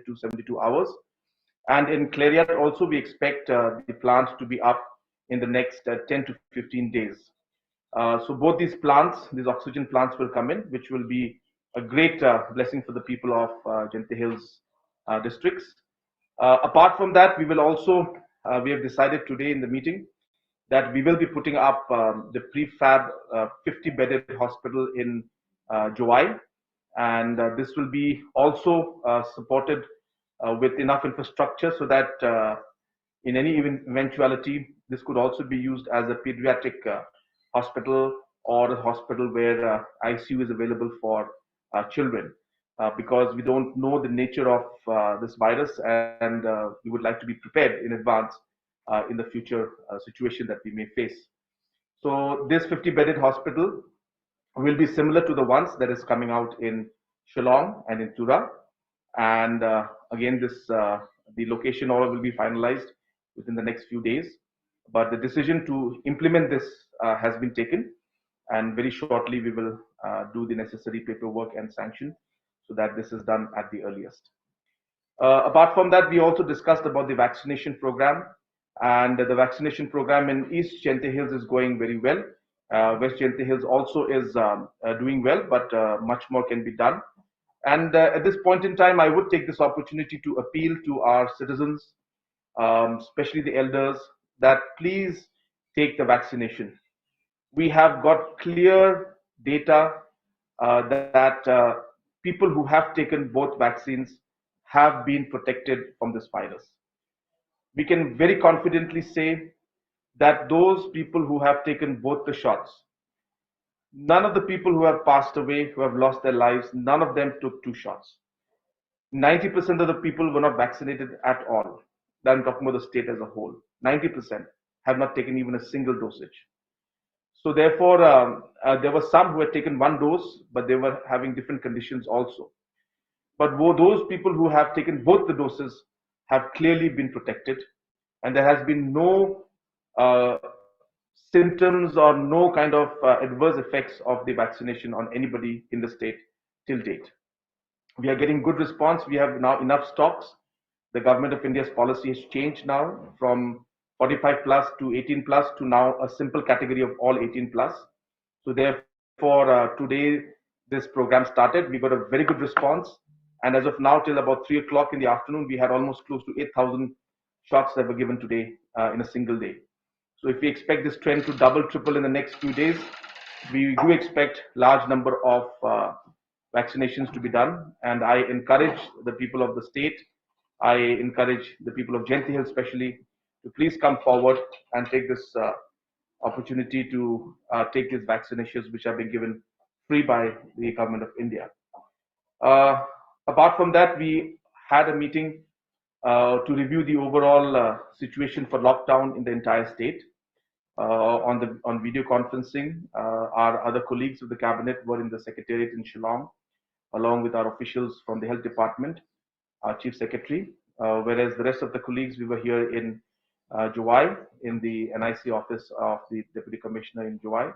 to 72 hours. And in Clariat also, we expect the plant to be up in the next 10 to 15 days. So both these plants, these oxygen plants will come in, which will be a great blessing for the people of Jaiñtia Hills districts. Apart from that, we will also, we have decided today in the meeting that we will be putting up the prefab 50-bedded hospital in Jowai, and this will be also supported with enough infrastructure so that in any eventuality, this could also be used as a pediatric hospital or a hospital where ICU is available for children, because we don't know the nature of this virus, and we would like to be prepared in advance in the future situation that we may face. So this 50-bedded hospital will be similar to the ones that is coming out in Shillong and in Tura. And again, the location order will be finalized within the next few days. But the decision to implement this has been taken, and very shortly we will do the necessary paperwork and sanction so that this is done at the earliest. Apart from that, we also discussed about the vaccination program, and the vaccination program in East Jaiñtia Hills is going very well. West Jaiñtia Hills also is doing well, but much more can be done. And at this point in time, I would take this opportunity to appeal to our citizens, especially the elders, that please take the vaccination. We have got clear data that people who have taken both vaccines have been protected from this virus. We can very confidently say that those people who have taken both the shots, none of the people who have passed away, who have lost their lives, none of them took 2 shots. 90% of the people were not vaccinated at all. I'm talking about the state as a whole. 90% have not taken even a single dosage. So therefore, there were some who had taken 1 dose, but they were having different conditions also. But those people who have taken both the doses have clearly been protected, and there has been no symptoms or no kind of adverse effects of the vaccination on anybody in the state till date. We are getting good response. We have now enough stocks. The government of India's policy has changed now from 45 plus to 18 plus to now a simple category of all 18 plus. So therefore, today this program started. We got a very good response. And as of now, till about 3 o'clock in the afternoon, we had almost close to 8,000 shots that were given today in a single day. So if we expect this trend to double, triple in the next few days, we do expect large number of vaccinations to be done. And I encourage the people of the state, I encourage the people of Jaiñtia Hills especially, to please come forward and take this opportunity to take these vaccinations which have been given free by the government of India. Apart from that, we had a meeting to review the overall situation for lockdown in the entire state. On video conferencing, our other colleagues of the cabinet were in the secretariat in Shillong, along with our officials from the health department, our chief secretary, whereas the rest of the colleagues, we were here in Jowai, in the NIC office of the deputy commissioner in Jowai,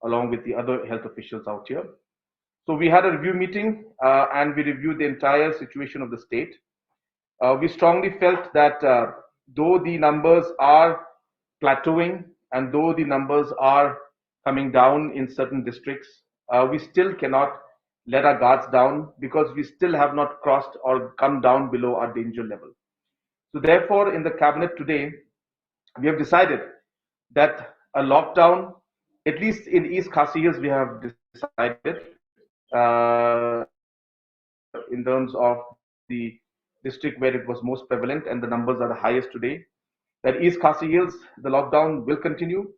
along with the other health officials out here. So we had a review meeting and we reviewed the entire situation of the state. We strongly felt that though the numbers are plateauing and though the numbers are coming down in certain districts, we still cannot let our guards down because we still have not crossed or come down below our danger level. So therefore, in the cabinet today, we have decided that a lockdown, at least in East Khasi Hills, we have decided in terms of the district where it was most prevalent and the numbers are the highest today, that East Khasi Hills, the lockdown will continue.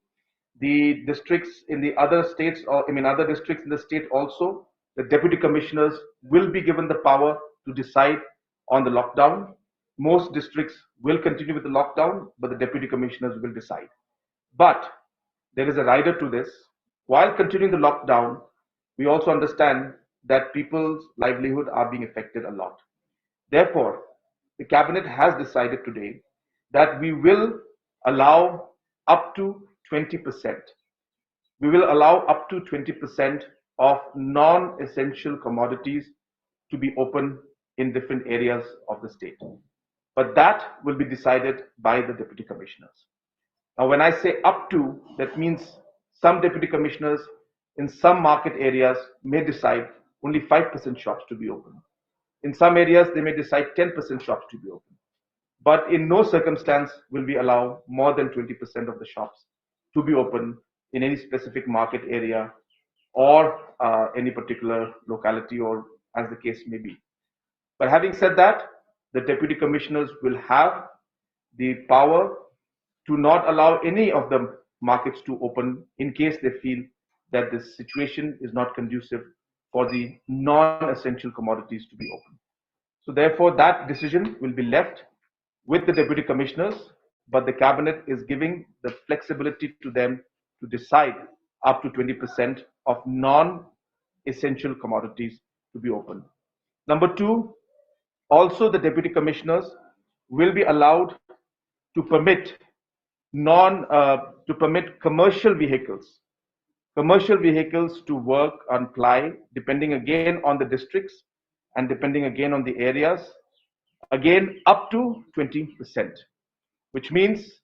The districts in the other states, or other districts in the state also, the deputy commissioners will be given the power to decide on the lockdown. Most districts will continue with the lockdown, but the deputy commissioners will decide. But there is a rider to this. While continuing the lockdown, we also understand that people's livelihood are being affected a lot. Therefore, the cabinet has decided today that we will allow up to 20%. We will allow up to 20% of non-essential commodities to be open in different areas of the state. But that will be decided by the deputy commissioners. Now, when I say up to, that means some deputy commissioners in some market areas may decide only 5% shops to be open. In some areas, they may decide 10% shops to be open. But in no circumstance will we allow more than 20% of the shops to be open in any specific market area or any particular locality, or as the case may be. But having said that, the deputy commissioners will have the power to not allow any of the markets to open in case they feel that this situation is not conducive for the non-essential commodities to be open. So therefore, that decision will be left with the deputy commissioners, but the cabinet is giving the flexibility to them to decide up to 20% of non-essential commodities to be open. Number two, also the deputy commissioners will be allowed to permit commercial vehicles to work on ply, depending again on the districts and depending again on the areas, again up to 20%, which means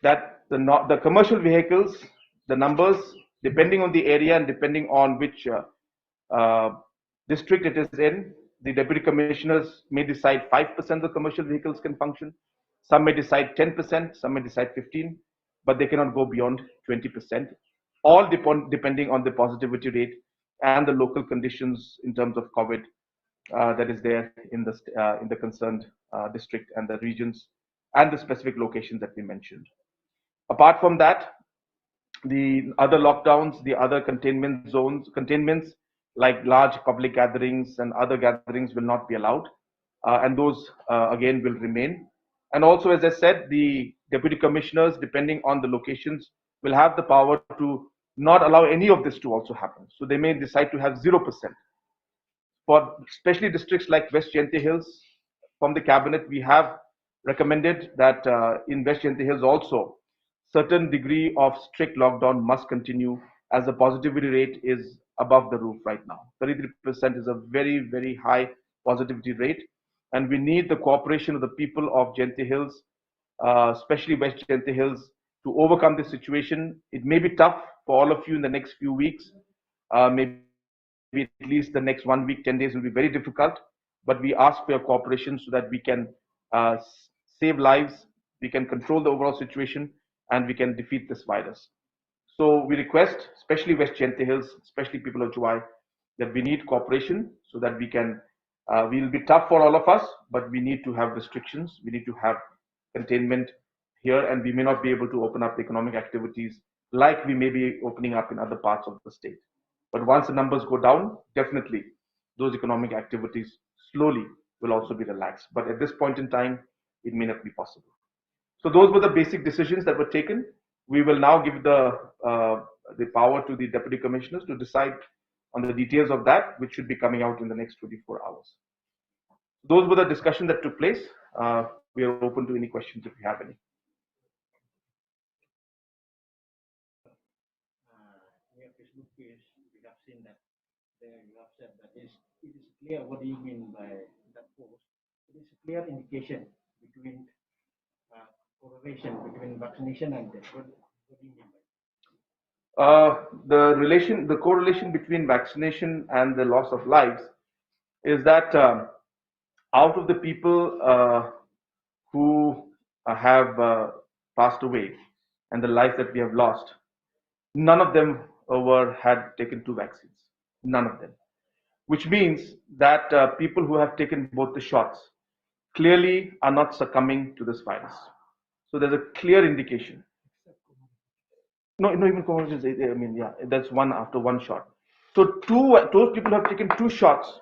that the commercial vehicles, the numbers, depending on the area and depending on which district it is in, the deputy commissioners may decide 5% of commercial vehicles can function. Some may decide 10%, some may decide 15%, but they cannot go beyond 20%, all depending on the positivity rate and the local conditions in terms of COVID that is there in the concerned district and the regions and the specific locations that we mentioned. Apart from that, the other lockdowns, the other containments like large public gatherings and other gatherings will not be allowed, and those again will remain. And also, as I said, the deputy commissioners, depending on the locations, will have the power to not allow any of this to also happen. So they may decide to have 0%. For especially districts like West Jaiñtia Hills, from the cabinet, we have recommended that in West Jaiñtia Hills also, certain degree of strict lockdown must continue as the positivity rate is above the roof right now. 33% is a very, very high positivity rate. And we need the cooperation of the people of Jaiñtia Hills, especially West Jaiñtia Hills, to overcome this situation. It may be tough for all of you in the next few weeks. Maybe at least the next 1 week, 10 days will be very difficult. But we ask for your cooperation so that we can save lives, we can control the overall situation, and we can defeat this virus. So we request, especially West Jaiñtia Hills, especially people of Juwai, that we need cooperation so that we can, will be tough for all of us, but we need to have restrictions. We need to have containment here, and we may not be able to open up economic activities like we may be opening up in other parts of the state. But once the numbers go down, definitely those economic activities slowly will also be relaxed. But at this point in time, it may not be possible. So those were the basic decisions that were taken. We will now give the power to the deputy commissioners to decide on the details of that, which should be coming out in the next 24 hours. Those were the discussions that took place. We are open to any questions if you have any. In your Facebook page, we have seen that there you have said that it is clear. What do you mean by that post? It is a clear indication between correlation between vaccination and death. What do you mean by the correlation between vaccination and the loss of lives is that out of the people who have passed away and the lives that we have lost, none of them had taken 2 vaccines. None of them. Which means that people who have taken both the shots clearly are not succumbing to this virus. So there's a clear indication. No, even cohorts. I mean, yeah, that's one after 1 shot. So those people who have taken 2 shots,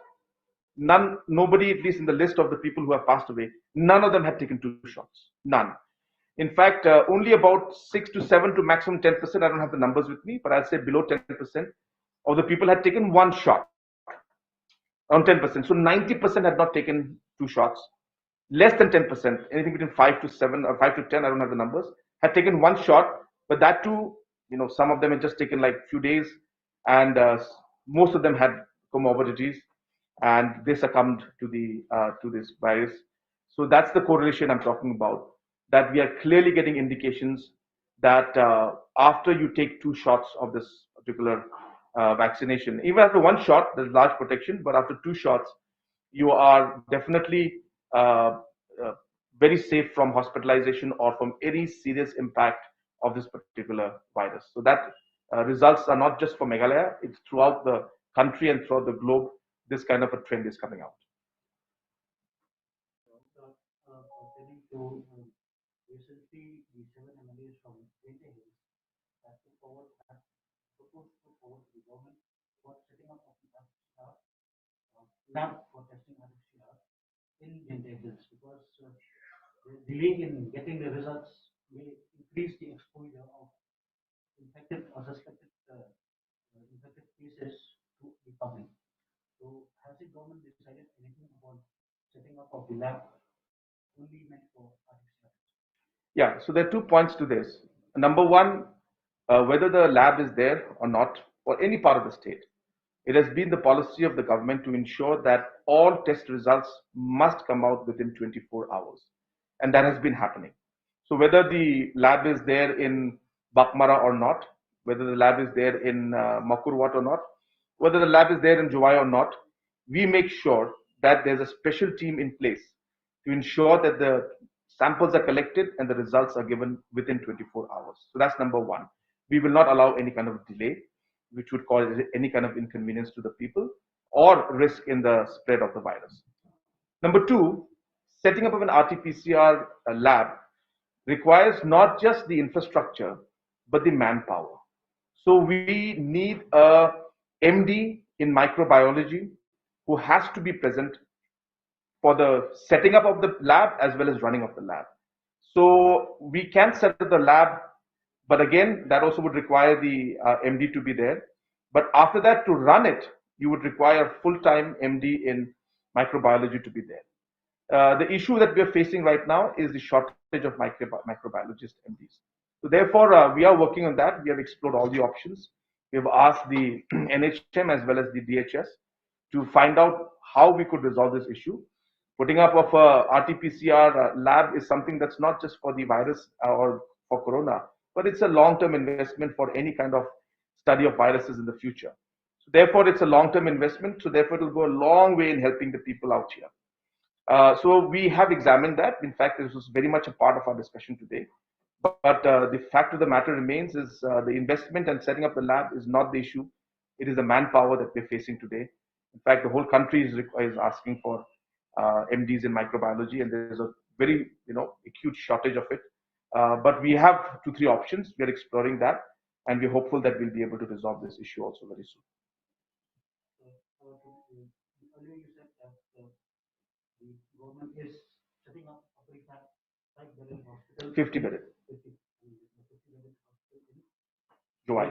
nobody, at least in the list of the people who have passed away, none of them had taken 2 shots. None. In fact, only about 6 to 7 to maximum 10%, I don't have the numbers with me, but I'll say below 10% of the people had taken 1 shot. Around 10%. So 90% had not taken 2 shots. Less than 10%, anything between 5 to 7 or 5 to 10, I don't have the numbers, had taken 1 shot, but that too, some of them had just taken like few days, and most of them had comorbidities, and they succumbed to this virus. So that's the correlation I'm talking about. That we are clearly getting indications that after you take two shots of this particular vaccination, even after one shot, there's large protection, but after two shots, you are definitely uh, uh, very safe from hospitalization or from any serious impact of this particular virus. So that results are not just for Meghalaya; it's throughout the country and throughout the globe. This kind of a trend is coming out. Pertaining to recently the seven MLAs from Jaiñtia Hills have proposed to forward to the government for setting up of the lab for testing RT-PCR in Jaiñtia Hills because the delay in getting the results may increase the exposure of infected or suspected infected cases to the public. So has the government decided anything about setting up of the lab only meant for RT-PCR? Yeah, so there are 2 points to this. Number one, whether the lab is there or not for any part of the state, it has been the policy of the government to ensure that all test results must come out within 24 hours. And that has been happening. So whether the lab is there in Bakmara or not, whether the lab is there in Makurwat or not, whether the lab is there in Juwai or not, we make sure that there's a special team in place to ensure that the samples are collected and the results are given within 24 hours. So that's number one. We will not allow any kind of delay, which would cause any kind of inconvenience to the people or risk in the spread of the virus. Number two, setting up of an RT-PCR lab requires not just the infrastructure, but the manpower. So we need a MD in microbiology who has to be present for the setting up of the lab as well as running of the lab. So we can set up the lab, but again, that also would require the MD to be there. But after that, to run it, you would require full-time MD in microbiology to be there. The issue that we are facing right now is the shortage of microbiologist MDs. So therefore, we are working on that. We have explored all the options. We have asked the NHM as well as the DHS to find out how we could resolve this issue. Putting up of a RT-PCR lab is something that's not just for the virus or for corona, but it's a long-term investment for any kind of study of viruses in the future. So therefore, it's a long-term investment. So therefore, it will go a long way in helping the people out here. So we have examined that. In fact, this was very much a part of our discussion today. But the fact of the matter remains is the investment and setting up the lab is not the issue. It is the manpower that we're facing today. In fact, the whole country is asking for MDs in microbiology, and there's a very acute shortage of it. But we have two, three options. We are exploring that, and we're hopeful that we'll be able to resolve this issue also very soon. Earlier you said that the government is setting up a five-bedded hospital, 50 bedded. 50-bedded hospital in July.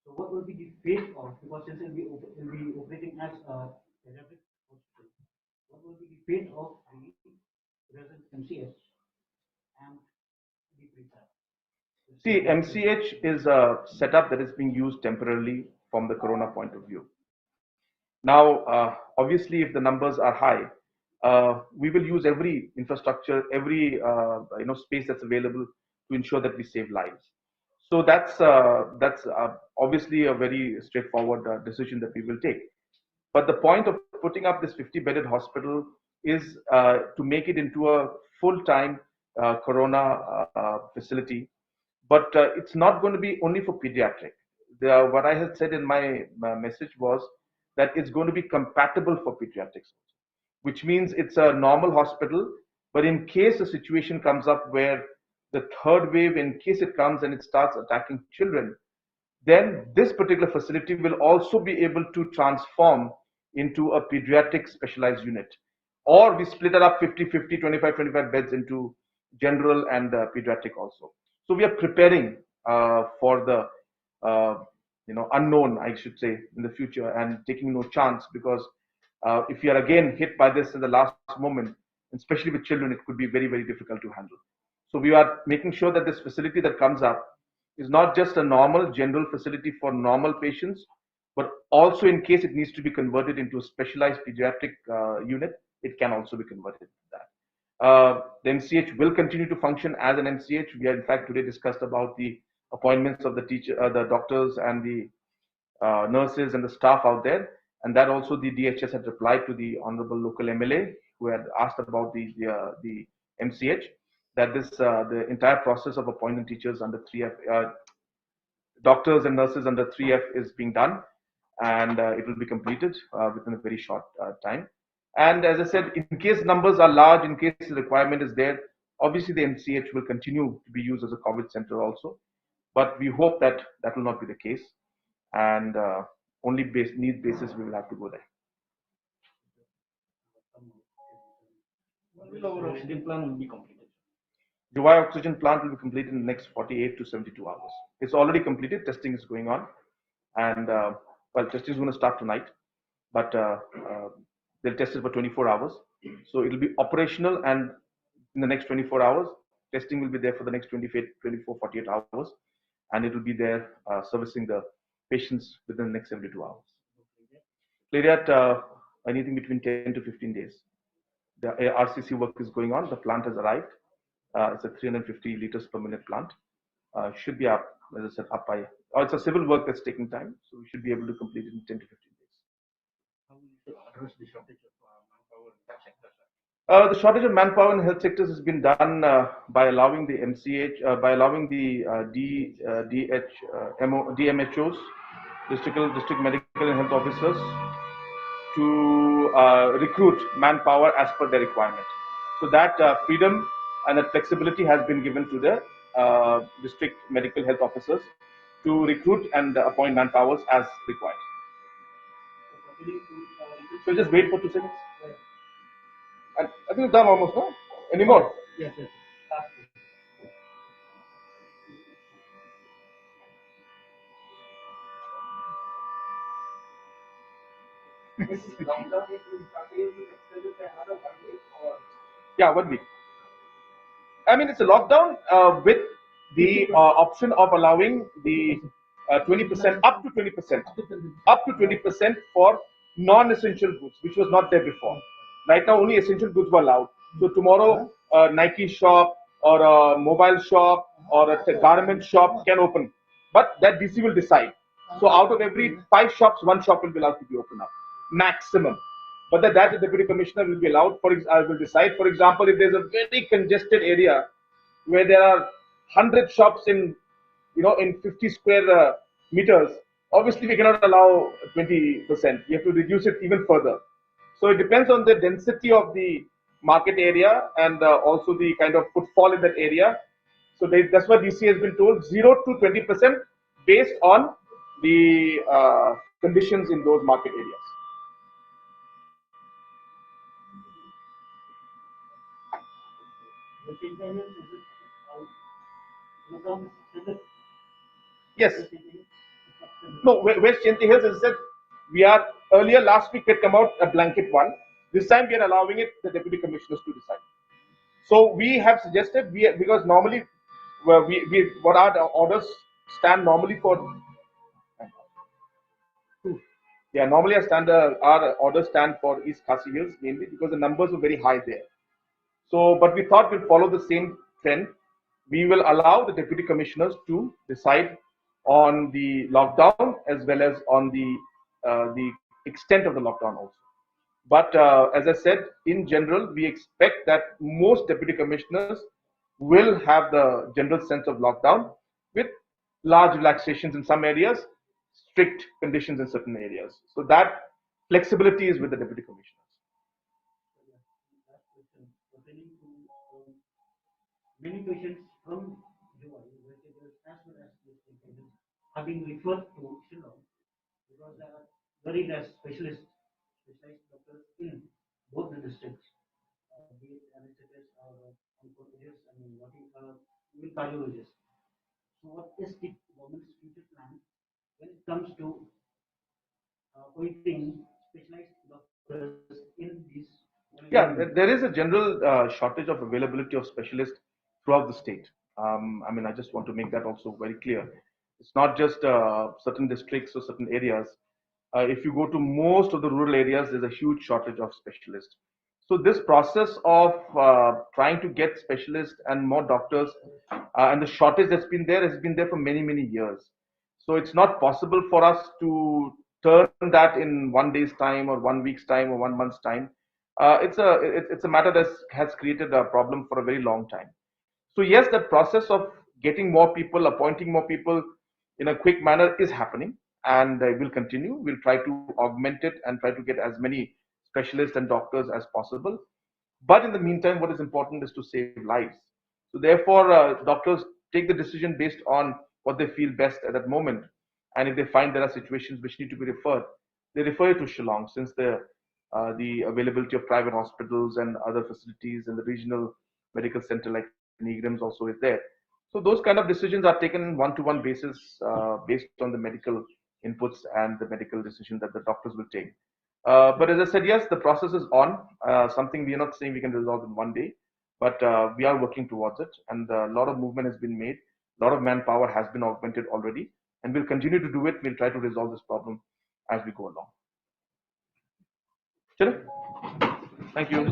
So what will be the fate of, because since it will be operating as a pediatric hospital, what will be the fate of the present MCH and the prefab? See, MCH is a setup that is being used temporarily from the corona point of view. Now, obviously, if the numbers are high, we will use every infrastructure, every space that's available to ensure that we save lives. So that's obviously a very straightforward decision that we will take. But the point of putting up this 50-bedded hospital is to make it into a full-time corona facility. But it's not going to be only for pediatric. What I had said in my message was that it's going to be compatible for pediatrics, which means it's a normal hospital. But in case a situation comes up where the third wave, in case it comes and it starts attacking children, then this particular facility will also be able to transform into a pediatric specialized unit. Or we split it up 50-50, 25-25 beds into general and pediatric also. So we are preparing for the unknown, I should say, in the future, and taking no chance, because if you are again hit by this in the last moment, especially with children, it could be very, very difficult to handle. So we are making sure that this facility that comes up is not just a normal general facility for normal patients, But also, in case it needs to be converted into a specialized pediatric unit, it can also be converted to that. The MCH will continue to function as an MCH. We had, in fact, today discussed about the appointments of the the doctors and the nurses and the staff out there. And that also the DHS had replied to the honorable local MLA who had asked about the MCH, that the entire process of appointing teachers under 3F, doctors and nurses under 3F is being done, and it will be completed within a very short time. And as I said, in case numbers are large, in case the requirement is there, obviously the MCH will continue to be used as a COVID center also. But we hope that that will not be the case, and only need basis we will have to go there. When will our oxygen plant will be completed? July oxygen plant will be completed in the next 48 to 72 hours. It's already completed. Testing is going on, and well, testing is going to start tonight, but they'll test it for 24 hours. So it'll be operational, and in the next 24 hours, testing will be there for the next 24, 48 hours, and it will be there servicing the patients within the next 72 hours. Clear at anything between 10 to 15 days. The RCC work is going on. The plant has arrived. It's a 350 liters per minute plant. Should be up, as I said, up by. It's a civil work that's taking time, so we should be able to complete it in 10 to 15 days. How will you address the shortage of manpower in that sector, sir? The shortage of manpower in health sectors has been done by allowing the MCH, by allowing the DMHOs, district medical and health officers, to recruit manpower as per their requirement. So that freedom and that flexibility has been given to the district medical health officers to recruit and appoint manpowers as required. So just wait for 2 seconds. I think it's done almost, no? Any more? Yes, yes. Yeah, 1 week. I mean, it's a lockdown with the option of allowing the 20%, up to 20%, up to 20% for non-essential goods, which was not there before. Right now, only essential goods were allowed. So tomorrow, a Nike shop or a mobile shop or a garment shop can open, but that DC will decide. So out of every 5 shops, 1 shop will be allowed to be open up, maximum. But that the deputy commissioner will be allowed for. Will decide. For example, if there's a very congested area where there are 100 shops in, in 50 square meters, obviously we cannot allow 20%. You have to reduce it even further. So it depends on the density of the market area and also the kind of footfall in that area. So that's why DC has been told 0 to 20% based on the conditions in those market areas. Yes. No, West Jaiñtia Hills, as I said, we are earlier last week had come out a blanket one. This time we are allowing it the deputy commissioners to decide. So we have suggested because normally what our orders stand normally for. Yeah, normally our orders stand for East Khasi Hills mainly because the numbers were very high there. So, but we thought we'll follow the same trend. We will allow the deputy commissioners to decide on the lockdown as well as on the extent of the lockdown also. But as I said, in general, we expect that most deputy commissioners will have the general sense of lockdown with large relaxations in some areas, strict conditions in certain areas. So that flexibility is with the deputy commissioners. Many patients from July, as well as have been referred to Syllad because there are very less specialized doctors in both the districts, be it anesthetists or oncologists, even cardiologists. So, what is the government's future plan when it comes to appointing specialized doctors in these? Yeah, there is a general shortage of availability of specialists throughout the state. I mean, I just want to make that also very clear. It's not just certain districts or certain areas. if you go to most of the rural areas, there's a huge shortage of specialists. So this process of trying to get specialists and more doctors, and the shortage that's been there has been there for many, many years. So it's not possible for us to turn that in 1 day's time or 1 week's time or 1 month's time. It's a matter that has created a problem for a very long time. So yes, the process of getting more people, appointing more people in a quick manner is happening, and will continue. We'll try to augment it and try to get as many specialists and doctors as possible. But in the meantime, what is important is to save lives. So therefore, doctors take the decision based on what they feel best at that moment. And if they find there are situations which need to be referred, they refer it to Shillong, since the availability of private hospitals and other facilities and the regional medical center like Negrams also is there. So those kind of decisions are taken one-to-one basis, based on the medical inputs and the medical decision that the doctors will take. But as I said, yes, the process is on. Something we are not saying we can resolve in 1 day, but we are working towards it, and a lot of movement has been made. A lot of manpower has been augmented already, and we'll continue to do it. We'll try to resolve this problem as we go along. Chalo? Thank you.